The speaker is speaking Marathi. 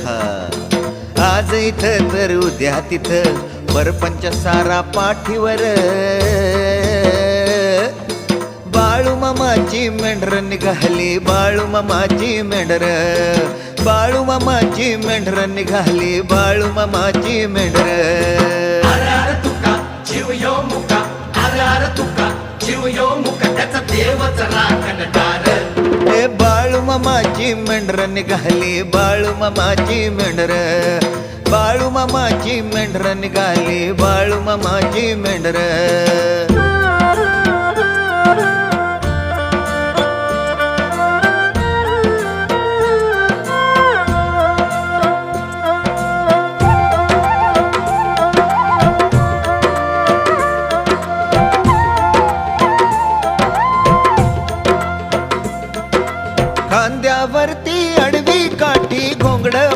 हा आज इथं तर उद्या तिथं परपंच सारा पाठीवर बाळू मामाची मेंढर निघाली बाळू मामाची मेंढर बाळू मामाची मेंढर निघाली बाळू मामाची मेंढर अरे तुका जीव यो मुका अरे तुका जीव यो मुका त्याचा देवच राखणदार ए बाळू मामाची मेंढर निघाली बाळू मामाची मेंढर बाळू मामाची मेंढर निघाली बाळू मामाची मेंढर